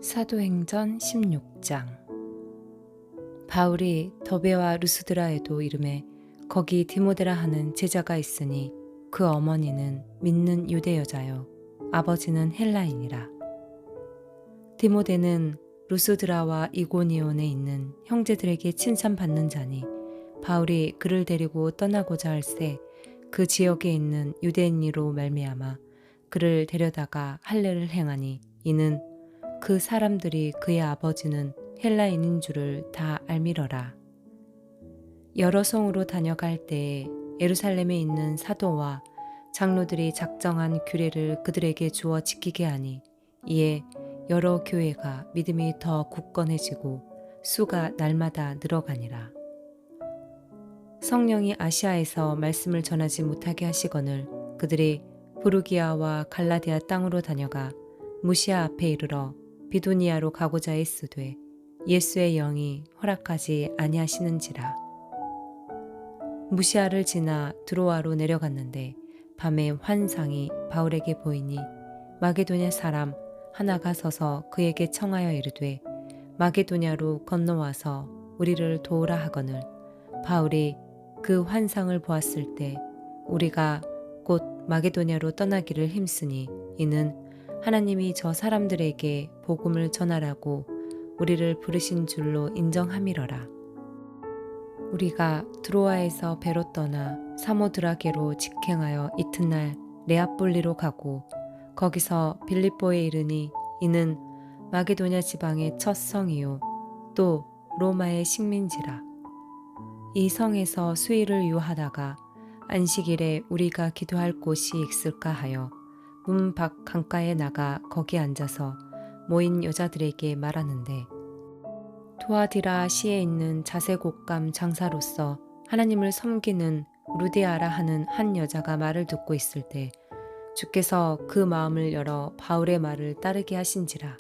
사도행전 16장. 바울이 더베와 루스드라에도 이름에 거기 디모데라 하는 제자가 있으니 그 어머니는 믿는 유대 여자요 아버지는 헬라인이라. 디모데는 루스드라와 이고니온에 있는 형제들에게 칭찬받는 자니 바울이 그를 데리고 떠나고자 할새 그 지역에 있는 유대인이로 말미암아 그를 데려다가 할례를 행하니 이는 그 사람들이 그의 아버지는 헬라인인 줄을 다 알미러라. 여러 성으로 다녀갈 때에 예루살렘에 있는 사도와 장로들이 작정한 규례를 그들에게 주어 지키게 하니 이에 여러 교회가 믿음이 더 굳건해지고 수가 날마다 늘어가니라. 성령이 아시아에서 말씀을 전하지 못하게 하시거늘 그들이 부르기아와 갈라디아 땅으로 다녀가 무시아 앞에 이르러 비두니아로 가고자 했으되 예수의 영이 허락하지 아니하시는지라. 무시아를 지나 드로아로 내려갔는데 밤에 환상이 바울에게 보이니 마게도냐 사람 하나가 서서 그에게 청하여 이르되 마게도냐로 건너와서 우리를 도우라 하거늘 바울이 그 환상을 보았을 때 우리가 곧 마게도냐로 떠나기를 힘쓰니 이는 하나님이 저 사람들에게 복음을 전하라고 우리를 부르신 줄로 인정함이러라. 우리가 드로아에서 배로 떠나 사모드라게로 직행하여 이튿날 레아폴리로 가고 거기서 빌립보에 이르니 이는 마게도냐 지방의 첫 성이요 또 로마의 식민지라. 이 성에서 수일을 유하다가 안식일에 우리가 기도할 곳이 있을까 하여 문 밖 강가에 나가 거기 앉아서 모인 여자들에게 말하는데 도아디라 시에 있는 자색옷감 장사로서 하나님을 섬기는 루디아라 하는 한 여자가 말을 듣고 있을 때 주께서 그 마음을 열어 바울의 말을 따르게 하신지라.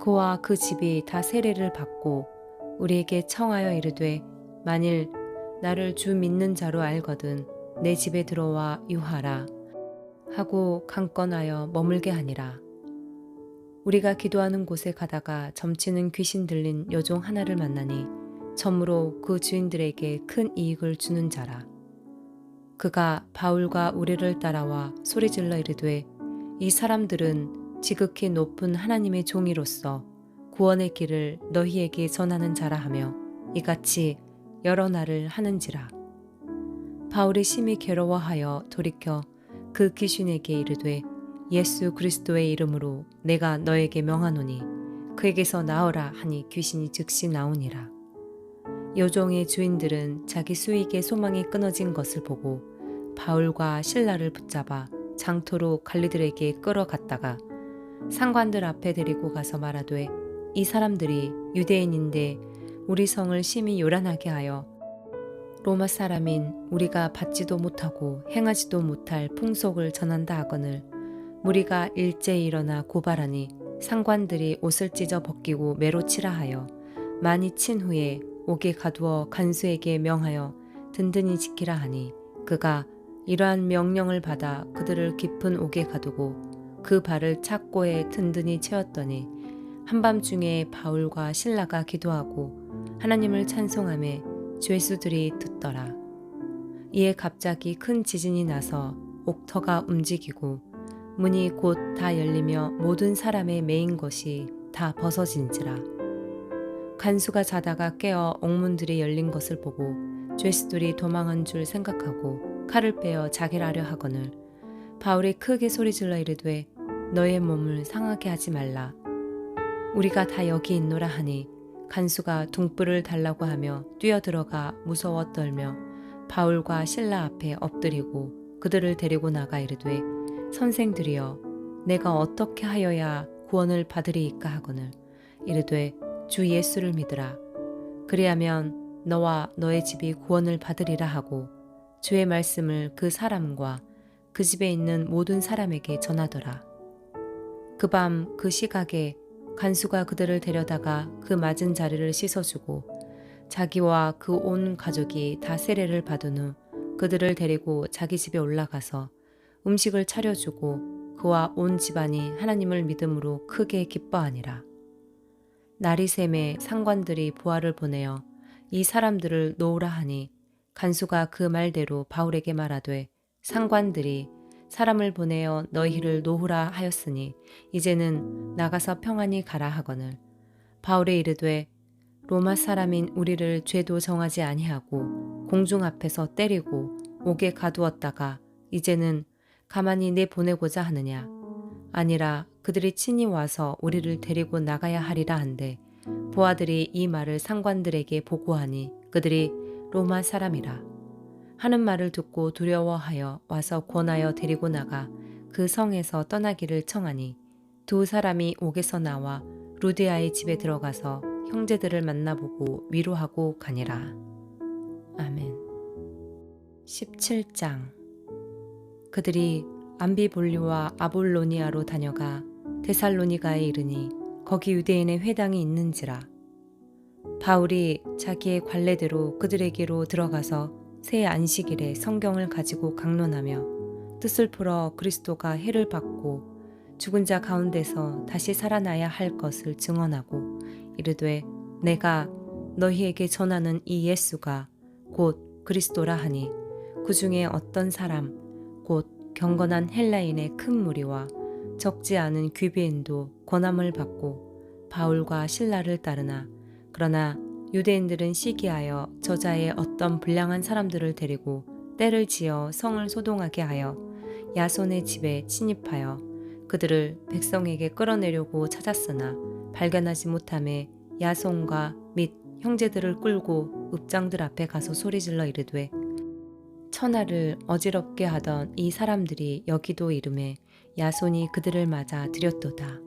그와 그 집이 다 세례를 받고 우리에게 청하여 이르되 만일 나를 주 믿는 자로 알거든 내 집에 들어와 유하라 하고 강권하여 머물게 하니라. 우리가 기도하는 곳에 가다가 점치는 귀신 들린 여종 하나를 만나니 점으로 그 주인들에게 큰 이익을 주는 자라. 그가 바울과 우리를 따라와 소리질러 이르되 이 사람들은 지극히 높은 하나님의 종이로서 구원의 길을 너희에게 전하는 자라 하며 이같이 여러 날을 하는지라. 바울이 심히 괴로워하여 돌이켜 그 귀신에게 이르되 예수 그리스도의 이름으로 내가 너에게 명하노니 그에게서 나오라 하니 귀신이 즉시 나오니라. 여종의 주인들은 자기 수익의 소망이 끊어진 것을 보고 바울과 실라를 붙잡아 장터로 관리들에게 끌어갔다가 상관들 앞에 데리고 가서 말하되 이 사람들이 유대인인데 우리 성을 심히 요란하게 하여 로마 사람인 우리가 받지도 못하고 행하지도 못할 풍속을 전한다 하거늘 무리가 일제히 일어나 고발하니 상관들이 옷을 찢어 벗기고 매로 치라 하여 많이 친 후에 옥에 가두어 간수에게 명하여 든든히 지키라 하니 그가 이러한 명령을 받아 그들을 깊은 옥에 가두고 그 발을 착고에 든든히 채웠더니 한밤중에 바울과 실라가 기도하고 하나님을 찬송하며 죄수들이 듣더라. 이에 갑자기 큰 지진이 나서 옥터가 움직이고 문이 곧 다 열리며 모든 사람의 매인 것이 다 벗어진지라. 간수가 자다가 깨어 옥문들이 열린 것을 보고 죄수들이 도망한 줄 생각하고 칼을 빼어 자결하려 하거늘 바울이 크게 소리질러 이르되 너의 몸을 상하게 하지 말라. 우리가 다 여기 있노라 하니 간수가 둥불을 달라고 하며 뛰어들어가 무서워 떨며 바울과 실라 앞에 엎드리고 그들을 데리고 나가 이르되 선생들이여 내가 어떻게 하여야 구원을 받으리이까 하거늘 이르되 주 예수를 믿으라. 그리하면 너와 너의 집이 구원을 받으리라 하고 주의 말씀을 그 사람과 그 집에 있는 모든 사람에게 전하더라. 그 밤 그 시각에 간수가 그들을 데려다가 그 맞은 자리를 씻어주고 자기와 그 온 가족이 다 세례를 받은 후 그들을 데리고 자기 집에 올라가서 음식을 차려주고 그와 온 집안이 하나님을 믿음으로 크게 기뻐하니라. 나리샘의 상관들이 부하를 보내어 이 사람들을 놓으라 하니 간수가 그 말대로 바울에게 말하되 상관들이 사람을 보내어 너희를 놓으라 하였으니 이제는 나가서 평안히 가라 하거늘 바울에 이르되 로마 사람인 우리를 죄도 정하지 아니하고 공중 앞에서 때리고 옥에 가두었다가 이제는 가만히 내보내고자 하느냐 아니라 그들이 친히 와서 우리를 데리고 나가야 하리라 한데 부하들이 이 말을 상관들에게 보고하니 그들이 로마 사람이라 하는 말을 듣고 두려워하여 와서 권하여 데리고 나가 그 성에서 떠나기를 청하니 두 사람이 옥에서 나와 루디아의 집에 들어가서 형제들을 만나보고 위로하고 가니라. 아멘. 17장. 그들이 암비볼리와 아볼로니아로 다녀가 데살로니가에 이르니 거기 유대인의 회당이 있는지라. 바울이 자기의 관례대로 그들에게로 들어가서 새 안식일에 성경을 가지고 강론하며 뜻을 풀어 그리스도가 해를 받고 죽은 자 가운데서 다시 살아나야 할 것을 증언하고 이르되 내가 너희에게 전하는 이 예수가 곧 그리스도라 하니 그 중에 어떤 사람 곧 경건한 헬라인의 큰 무리와 적지 않은 귀비인도 권함을 받고 바울과 실라를 따르나 그러나 유대인들은 시기하여 저자의 어떤 불량한 사람들을 데리고 때를 지어 성을 소동하게 하여 야손의 집에 침입하여 그들을 백성에게 끌어내려고 찾았으나 발견하지 못하매 야손과 및 형제들을 끌고 읍장들 앞에 가서 소리질러 이르되 천하를 어지럽게 하던 이 사람들이 여기도 이름에 야손이 그들을 맞아 들였도다.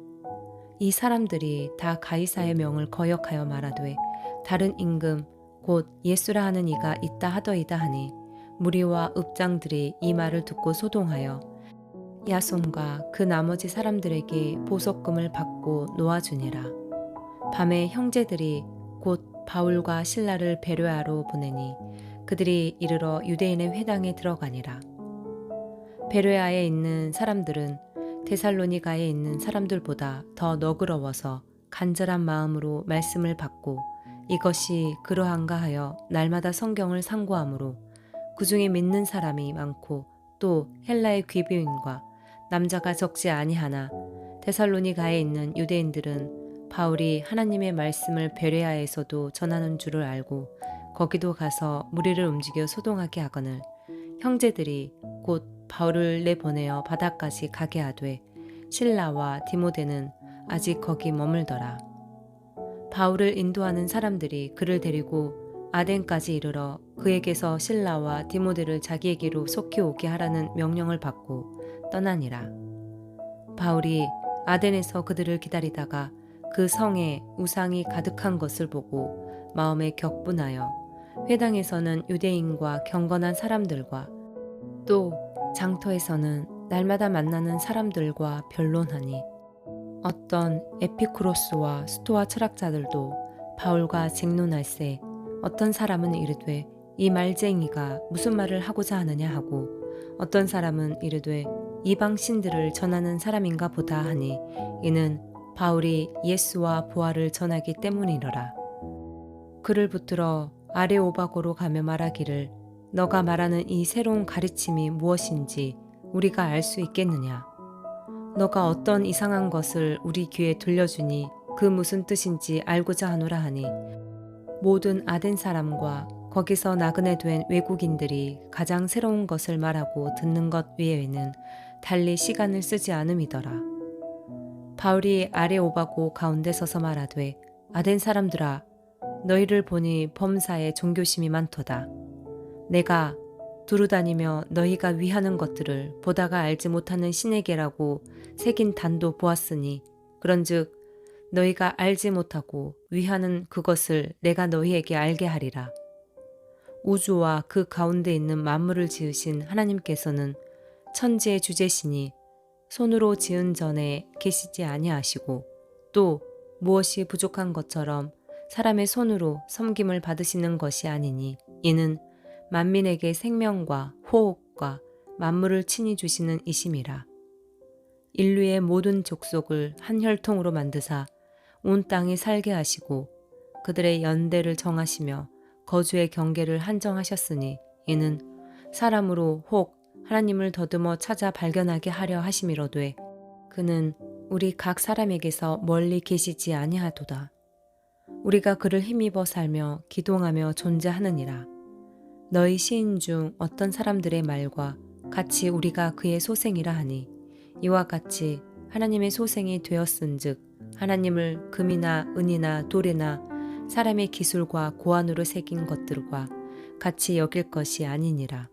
이 사람들이 다 가이사의 명을 거역하여 말하되 다른 임금 곧 예수라 하는 이가 있다 하더이다 하니 무리와 읍장들이 이 말을 듣고 소동하여 야손과 그 나머지 사람들에게 보석금을 받고 놓아주니라. 밤에 형제들이 곧 바울과 실라를 베레아로 보내니 그들이 이르러 유대인의 회당에 들어가니라. 베레아에 있는 사람들은 데살로니가에 있는 사람들보다 더 너그러워서 간절한 마음으로 말씀을 받고 이것이 그러한가 하여 날마다 성경을 상고하므로 그 중에 믿는 사람이 많고 또 헬라의 귀비인과 남자가 적지 아니하나 데살로니가에 있는 유대인들은 바울이 하나님의 말씀을 베레아에서도 전하는 줄을 알고 거기도 가서 무리를 움직여 소동하게 하거늘 형제들이 곧 바울을 내보내어 바다까지 가게 하되 실라와 디모데는 아직 거기 머물더라. 바울을 인도하는 사람들이 그를 데리고 아덴까지 이르러 그에게서 실라와 디모데를 자기에게로 속히 오게 하라는 명령을 받고 떠나니라. 바울이 아덴에서 그들을 기다리다가 그 성에 우상이 가득한 것을 보고 마음에 격분하여 회당에서는 유대인과 경건한 사람들과 또 장터에서는 날마다 만나는 사람들과 변론하니 어떤 에피쿠로스와 스토아 철학자들도 바울과 쟁론할세 어떤 사람은 이르되 이 말쟁이가 무슨 말을 하고자 하느냐 하고 어떤 사람은 이르되 이방 신들을 전하는 사람인가 보다 하니 이는 바울이 예수와 부활을 전하기 때문이더라. 그를 붙들어 아레오바고로 가며 말하기를 너가 말하는 이 새로운 가르침이 무엇인지 우리가 알 수 있겠느냐. 너가 어떤 이상한 것을 우리 귀에 들려주니 그 무슨 뜻인지 알고자 하노라 하니 모든 아덴 사람과 거기서 나그네 된 외국인들이 가장 새로운 것을 말하고 듣는 것 외에는 달리 시간을 쓰지 않음이더라. 바울이 아레오바고 가운데 서서 말하되 아덴 사람들아 너희를 보니 범사에 종교심이 많도다. 내가 두루다니며 너희가 위하는 것들을 보다가 알지 못하는 신에게라고 새긴 단도 보았으니 그런즉 너희가 알지 못하고 위하는 그것을 내가 너희에게 알게 하리라. 우주와 그 가운데 있는 만물을 지으신 하나님께서는 천지의 주제시니 손으로 지은 전에 계시지 아니하시고 또 무엇이 부족한 것처럼 사람의 손으로 섬김을 받으시는 것이 아니니 이는 만민에게 생명과 호흡과 만물을 친히 주시는 이심이라. 인류의 모든 족속을 한 혈통으로 만드사 온 땅에 살게 하시고 그들의 연대를 정하시며 거주의 경계를 한정하셨으니 이는 사람으로 혹 하나님을 더듬어 찾아 발견하게 하려 하심이로되 그는 우리 각 사람에게서 멀리 계시지 아니하도다. 우리가 그를 힘입어 살며 기동하며 존재하느니라. 너희 시인 중 어떤 사람들의 말과 같이 우리가 그의 소생이라 하니 이와 같이 하나님의 소생이 되었은즉 하나님을 금이나 은이나 돌이나 사람의 기술과 고안으로 새긴 것들과 같이 여길 것이 아니니라.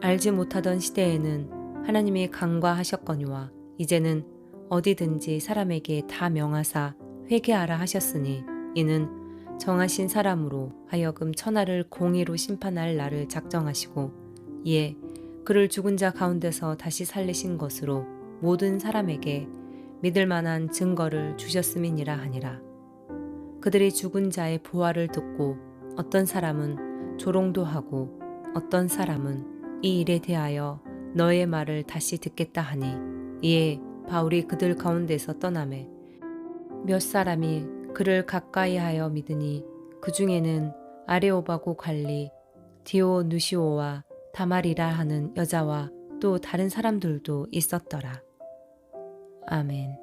알지 못하던 시대에는 하나님이 간과하셨거니와 이제는 어디든지 사람에게 다 명하사 회개하라 하셨으니 이는 정하신 사람으로 하여금 천하를 공의로 심판할 날을 작정하시고 이에 그를 죽은 자 가운데서 다시 살리신 것으로 모든 사람에게 믿을 만한 증거를 주셨음이니라 하니라. 그들이 죽은 자의 부활을 듣고 어떤 사람은 조롱도 하고 어떤 사람은 이 일에 대하여 너의 말을 다시 듣겠다 하니 이에 바울이 그들 가운데서 떠나매 몇 사람이 그를 가까이하여 믿으니 그 중에는 아레오바고 관리 디오누시오와 다말이라 하는 여자와 또 다른 사람들도 있었더라. 아멘.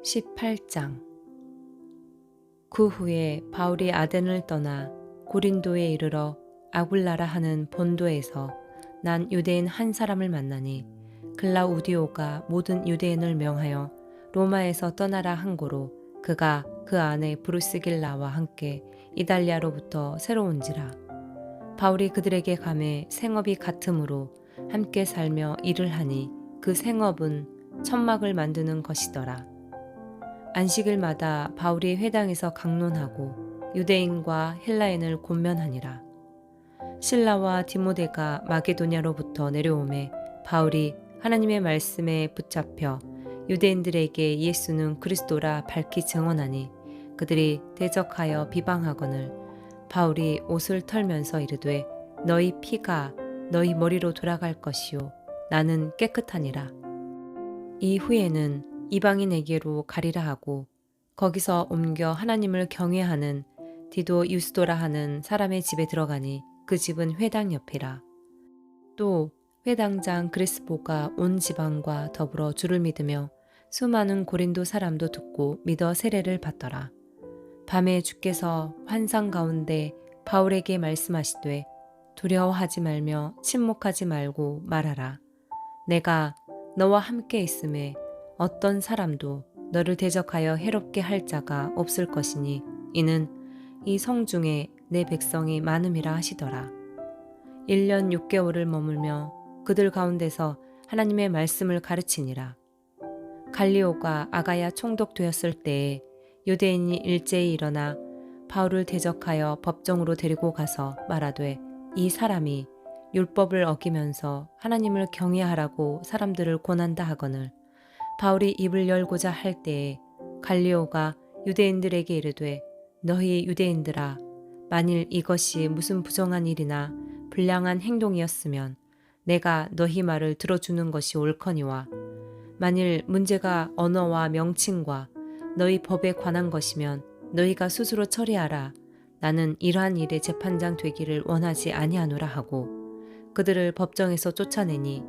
18장. 그 후에 바울이 아덴을 떠나 고린도에 이르러 아굴라라 하는 본도에서 난 유대인 한 사람을 만나니 글라우디오가 모든 유대인을 명하여 로마에서 떠나라 한 고로 그가 그 안에 브루스길라와 함께 이달리아로부터 새로 온지라. 바울이 그들에게 감해 생업이 같으므로 함께 살며 일을 하니 그 생업은 천막을 만드는 것이더라. 안식일마다 바울이 회당에서 강론하고 유대인과 헬라인을 권면하니라. 실라와 디모데가 마게도냐로부터 내려오매 바울이 하나님의 말씀에 붙잡혀 유대인들에게 예수는 그리스도라 밝히 증언하니 그들이 대적하여 비방하거늘 바울이 옷을 털면서 이르되 너희 피가 너희 머리로 돌아갈 것이요 나는 깨끗하니라. 이후에는 이방인에게로 가리라 하고 거기서 옮겨 하나님을 경외하는 디도 유스도라 하는 사람의 집에 들어가니 그 집은 회당 옆이라. 또 회당장 그리스보가 온 지방과 더불어 주를 믿으며 수많은 고린도 사람도 듣고 믿어 세례를 받더라. 밤에 주께서 환상 가운데 바울에게 말씀하시되 두려워하지 말며 침묵하지 말고 말하라. 내가 너와 함께 있음에 어떤 사람도 너를 대적하여 해롭게 할 자가 없을 것이니 이는 이 성중에 내 백성이 많음이라 하시더라. 1년 6개월을 머물며 그들 가운데서 하나님의 말씀을 가르치니라. 갈리오가 아가야 총독되었을 때에 유대인이 일제히 일어나 바울을 대적하여 법정으로 데리고 가서 말하되 이 사람이 율법을 어기면서 하나님을 경외하라고 사람들을 권한다 하거늘 바울이 입을 열고자 할 때에 갈리오가 유대인들에게 이르되 너희 유대인들아 만일 이것이 무슨 부정한 일이나 불량한 행동이었으면 내가 너희 말을 들어주는 것이 옳거니와 만일 문제가 언어와 명칭과 너희 법에 관한 것이면 너희가 스스로 처리하라. 나는 이러한 일의 재판장 되기를 원하지 아니하노라 하고 그들을 법정에서 쫓아내니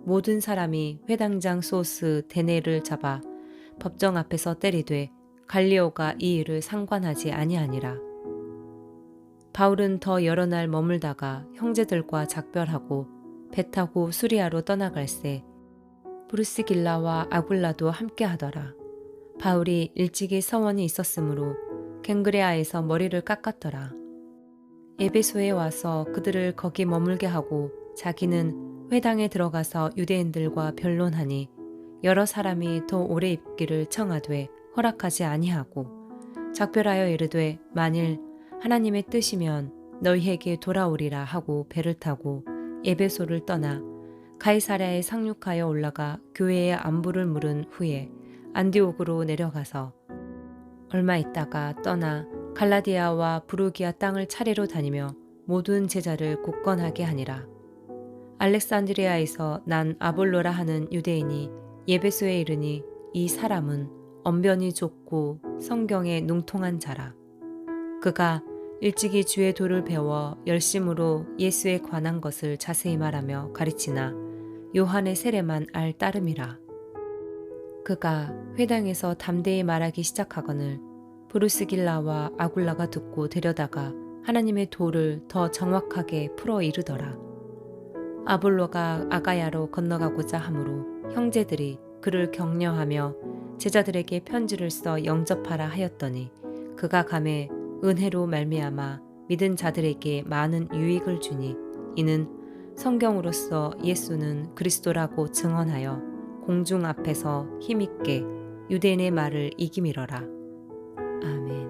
모든 사람이 회당장 소스 데네를 잡아 법정 앞에서 때리되 갈리오가 이 일을 상관하지 아니하니라. 바울은 더 여러 날 머물다가 형제들과 작별하고 배 타고 수리아로 떠나갈새 브루스길라와 아굴라도 함께하더라. 바울이 일찍이 서원이 있었으므로 갱그레아에서 머리를 깎았더라. 에베소에 와서 그들을 거기 머물게 하고 자기는 회당에 들어가서 유대인들과 변론하니 여러 사람이 더 오래 있기를 청하되 허락하지 아니하고 작별하여 이르되 만일 하나님의 뜻이면 너희에게 돌아오리라 하고 배를 타고 에베소를 떠나 가이사랴에 상륙하여 올라가 교회의 안부를 물은 후에 안디옥으로 내려가서 얼마 있다가 떠나 갈라디아와 부르기아 땅을 차례로 다니며 모든 제자를 굳건하게 하니라. 알렉산드리아에서 난 아볼로라 하는 유대인이 예배소에 이르니 이 사람은 언변이 좁고 성경에 능통한 자라. 그가 일찍이 주의 도를 배워 열심으로 예수에 관한 것을 자세히 말하며 가르치나 요한의 세례만 알 따름이라. 그가 회당에서 담대히 말하기 시작하거늘 브루스길라와 아굴라가 듣고 데려다가 하나님의 도를 더 정확하게 풀어 이르더라. 아볼로가 아가야로 건너가고자 하므로 형제들이 그를 격려하며 제자들에게 편지를 써 영접하라 하였더니 그가 감에 은혜로 말미암아 믿은 자들에게 많은 유익을 주니 이는 성경으로서 예수는 그리스도라고 증언하여 공중 앞에서 힘있게 유대인의 말을 이기미러라. 아멘.